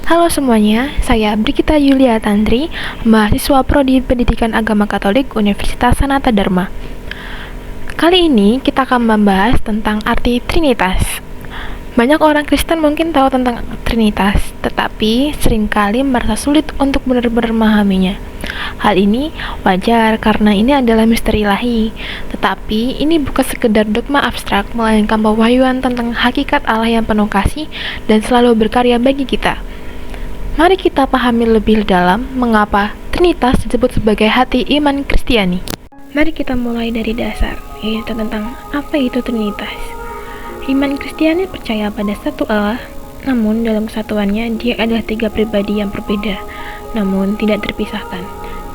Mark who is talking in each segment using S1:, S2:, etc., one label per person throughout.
S1: Halo semuanya, saya Brigita Yulia Tandri, mahasiswa Prodi Pendidikan Agama Katolik Universitas Sanata Dharma. Kali ini kita akan membahas tentang arti Trinitas. Banyak orang Kristen mungkin tahu tentang Trinitas, tetapi seringkali merasa sulit untuk benar-benar memahaminya. Hal ini wajar karena ini adalah misteri ilahi, tetapi ini bukan sekedar dogma abstrak, melainkan pewahyuan tentang hakikat Allah yang penuh kasih dan selalu berkarya bagi kita. Mari kita pahami lebih dalam mengapa Trinitas disebut sebagai hati iman Kristiani. Mari kita mulai dari dasar, yaitu tentang apa itu Trinitas. Iman Kristiani percaya pada satu Allah, namun dalam kesatuannya dia adalah tiga pribadi yang berbeda, namun tidak terpisahkan,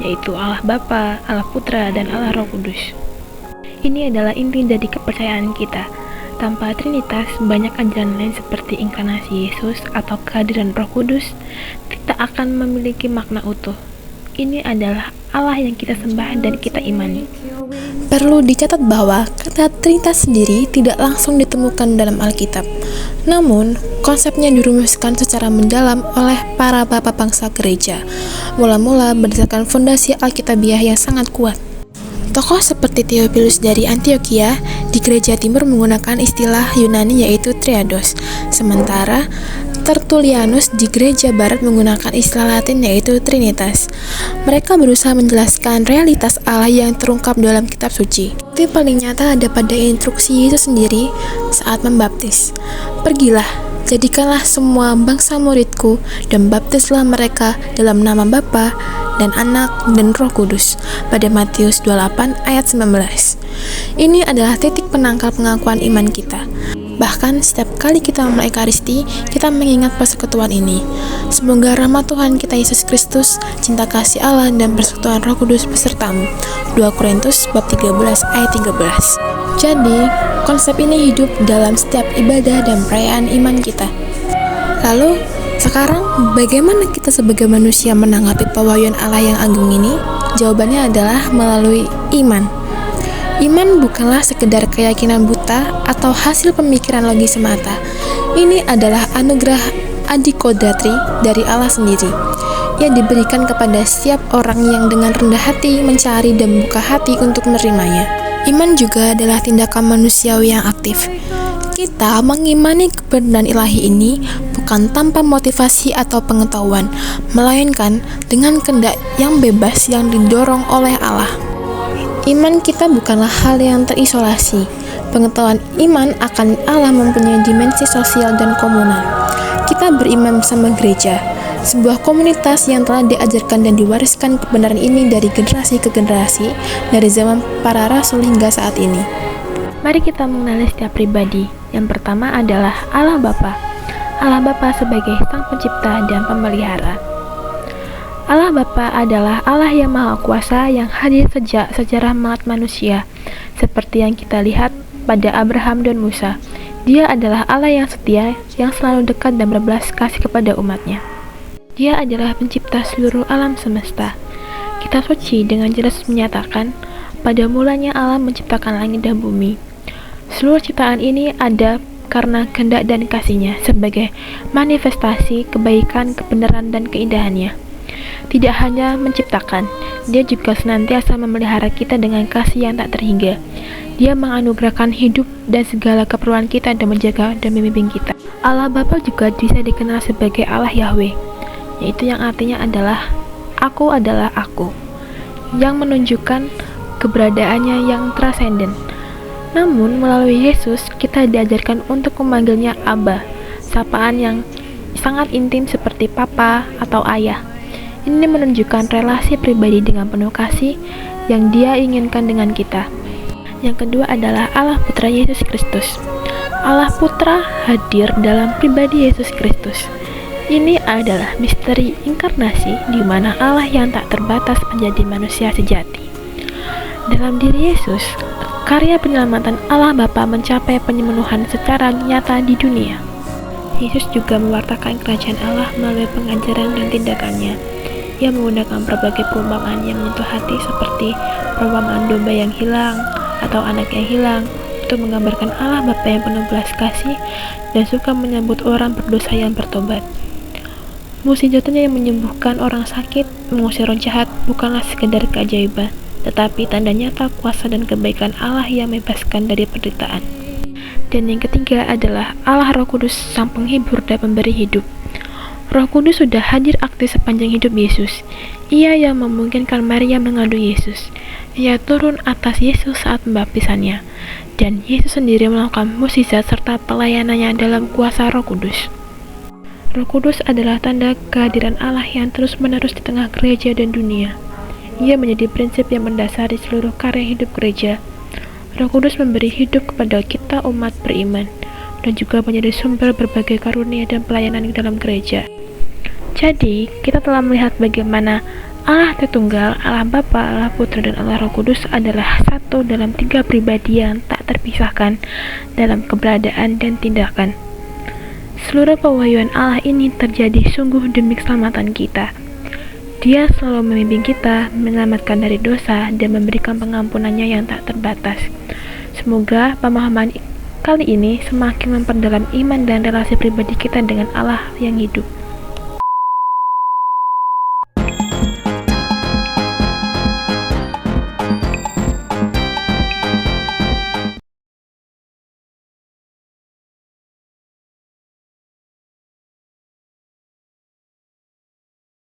S1: yaitu Allah Bapa, Allah Putra, dan Allah Roh Kudus. Ini adalah inti dari kepercayaan kita. Tanpa Trinitas, banyak ajaran lain seperti inkarnasi Yesus atau kehadiran Roh Kudus tidak akan memiliki makna utuh. Ini adalah Allah yang kita sembah dan kita imani.
S2: Perlu dicatat bahwa kata Trinitas sendiri tidak langsung ditemukan dalam Alkitab. Namun, konsepnya dirumuskan secara mendalam oleh para bapa bangsa gereja, mula-mula berdasarkan fondasi Alkitabiah yang sangat kuat. Tokoh seperti Theophilus dari Antioquia di gereja timur menggunakan istilah Yunani yaitu Triados, sementara Tertullianus di gereja barat menggunakan istilah Latin yaitu Trinitas. Mereka berusaha menjelaskan realitas Allah yang terungkap dalam kitab suci. Itu paling nyata ada pada instruksi Yesus sendiri saat membaptis. Pergilah, jadikanlah semua bangsa muridku dan baptislah mereka dalam nama Bapa dan Anak dan Roh Kudus pada Matius 28 ayat 19. Ini adalah titik penangkal pengakuan iman kita. Bahkan setiap kali kita memulai Ekaristi, kita mengingat persekutuan ini. Semoga rahmat Tuhan kita Yesus Kristus, cinta kasih Allah dan persekutuan Roh Kudus besertamu. 2 Korintus bab 13 ayat 13. Jadi, konsep ini hidup dalam setiap ibadah dan perayaan iman kita. Lalu, sekarang bagaimana kita sebagai manusia menanggapi pewahyuan Allah yang agung ini? Jawabannya adalah melalui iman. Iman bukanlah sekedar keyakinan buta atau hasil pemikiran logis semata. Ini adalah anugerah adikodatri dari Allah sendiri yang diberikan kepada setiap orang yang dengan rendah hati mencari dan buka hati untuk menerimanya. Iman juga adalah tindakan manusiawi yang aktif. Kita mengimani kebenaran ilahi ini bukan tanpa motivasi atau pengetahuan, melainkan dengan kehendak yang bebas yang didorong oleh Allah. Iman kita bukanlah hal yang terisolasi. Pengetahuan iman akan Allah mempunyai dimensi sosial dan komunal. Kita beriman bersama gereja, sebuah komunitas yang telah diajarkan dan diwariskan kebenaran ini dari generasi ke generasi, dari zaman para rasul hingga saat ini.
S1: Mari kita mengenali setiap pribadi. Yang pertama adalah Allah Bapa. Allah Bapa sebagai Sang Pencipta dan Pemelihara. Allah Bapa adalah Allah yang Maha Kuasa yang hadir sejak sejarah umat manusia, seperti yang kita lihat pada Abraham dan Musa. Dia adalah Allah yang setia, yang selalu dekat dan berbelas kasih kepada umatnya. Dia adalah pencipta seluruh alam semesta. Kitab suci dengan jelas menyatakan, pada mulanya Allah menciptakan langit dan bumi. Seluruh ciptaan ini ada karena kehendak dan kasih-Nya sebagai manifestasi kebaikan, kebenaran, dan keindahannya. Tidak hanya menciptakan, Dia juga senantiasa memelihara kita dengan kasih yang tak terhingga. Dia menganugerahkan hidup dan segala keperluan kita dan menjaga dan membimbing kita. Allah Bapa juga bisa dikenal sebagai Allah Yahweh, yaitu yang artinya adalah Aku adalah Aku, yang menunjukkan keberadaannya yang transenden. Namun melalui Yesus kita diajarkan untuk memanggilnya Abba, sapaan yang sangat intim seperti Papa atau Ayah. Ini menunjukkan relasi pribadi dengan penuh kasih yang Dia inginkan dengan kita. Yang kedua adalah Allah Putra Yesus Kristus. Allah Putra hadir dalam pribadi Yesus Kristus. Ini adalah misteri inkarnasi di mana Allah yang tak terbatas menjadi manusia sejati. Dalam diri Yesus, karya penyelamatan Allah Bapa mencapai pemenuhan secara nyata di dunia. Yesus juga mewartakan kerajaan Allah melalui pengajaran dan tindakannya. Ia menggunakan berbagai perumpamaan yang menyentuh hati seperti perumpamaan domba yang hilang atau anak yang hilang untuk menggambarkan Allah Bapa yang penuh belas kasih dan suka menyambut orang berdosa yang bertobat. Mukjizatnya yang menyembuhkan orang sakit, mengusir roh jahat bukanlah sekedar keajaiban, tetapi tanda nyata kuasa dan kebaikan Allah yang membebaskan dari penderitaan. Dan yang ketiga adalah Allah Roh Kudus, sang penghibur dan pemberi hidup. Roh Kudus sudah hadir aktif sepanjang hidup Yesus. Ia yang memungkinkan Maria mengandung Yesus. Ia turun atas Yesus saat pembaptisannya, dan Yesus sendiri melakukan mukjizat serta pelayanannya dalam kuasa Roh Kudus. Roh Kudus adalah tanda kehadiran Allah yang terus-menerus di tengah gereja dan dunia. Ia menjadi prinsip yang mendasari seluruh karya hidup gereja. Roh Kudus memberi hidup kepada kita umat beriman, dan juga menjadi sumber berbagai karunia dan pelayanan di dalam gereja. Jadi, kita telah melihat bagaimana Allah Tritunggal, Allah Bapa, Allah Putra, dan Allah Roh Kudus adalah satu dalam 3 pribadi yang tak terpisahkan dalam keberadaan dan tindakan. Seluruh pewahyuan Allah ini terjadi sungguh demi keselamatan kita. Dia selalu membimbing kita, menyelamatkan dari dosa, dan memberikan pengampunannya yang tak terbatas. Semoga pemahaman kali ini semakin memperdalam iman dan relasi pribadi kita dengan Allah yang hidup.